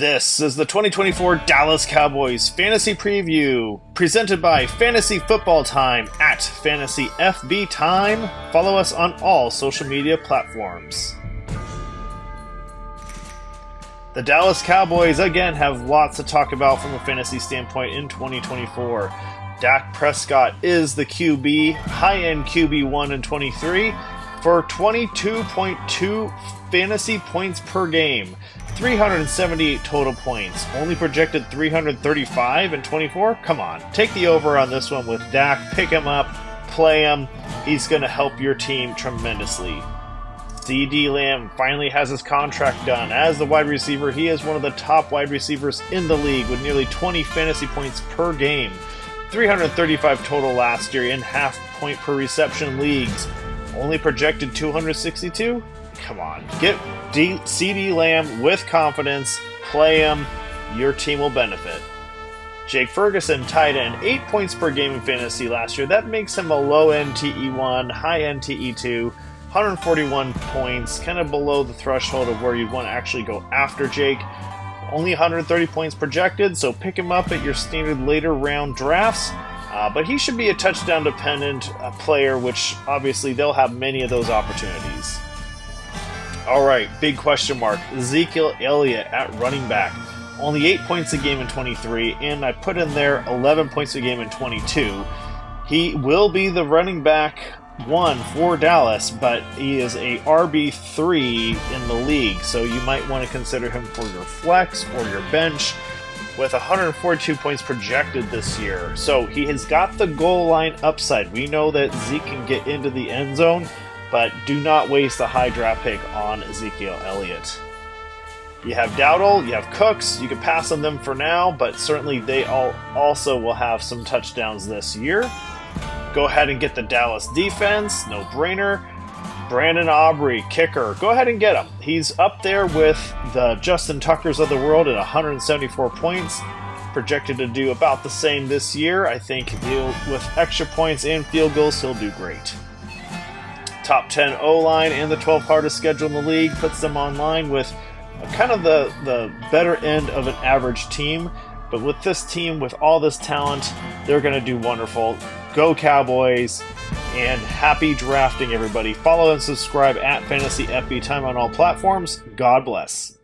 This is the 2024 Dallas Cowboys Fantasy Preview, presented by Fantasy Football Time at Fantasy FB Time. Follow us on all social media platforms. The Dallas Cowboys again have lots to talk about from a fantasy standpoint in 2024. Dak Prescott is the QB, high-end QB1 in 23 for 22.2 fantasy points per game. 378 total points, only projected 335 in 24. Come on, take the over on this one with Dak. Pick him up, play him. He's going to help your team tremendously. CeeDee Lamb finally has his contract done. As the wide receiver, he is one of the top wide receivers in the league with nearly 20 fantasy points per game. 335 total last year in half point per reception leagues. Only projected 262? Come on, get CeeDee Lamb with confidence, play him, your team will benefit. Jake Ferguson, tight end, 8 points per game in fantasy last year. That makes him a low-end TE1, high-end TE2, 141 points, kind of below the threshold of where you'd want to actually go after Jake. Only 130 points projected, so pick him up at your standard later round drafts. But he should be a touchdown-dependent player, which obviously they'll have many of those opportunities. All right, big question mark. Ezekiel Elliott at running back. Only 8 points a game in 23, and I put in there 11 points a game in 22. He will be the running back one for Dallas, but he is a RB3 in the league, so you might want to consider him for your flex or your bench with 142 points projected this year. So he has got the goal line upside. We know that Zeke can get into the end zone, but do not waste a high draft pick on Ezekiel Elliott. You have Dowdle, you have Cooks, you can pass on them for now, but certainly they all also will have some touchdowns this year. Go ahead and get the Dallas defense, no brainer. Brandon Aubrey, kicker, go ahead and get him. He's up there with the Justin Tuckers of the world at 174 points, projected to do about the same this year. I think with extra points and field goals, he'll do great. Top 10 O-line and the 12th hardest schedule in the league puts them online with kind of the better end of an average team. But with this team, with all this talent, they're going to do wonderful. Go Cowboys, and happy drafting, everybody. Follow and subscribe at Fantasy FB Time on all platforms. God bless.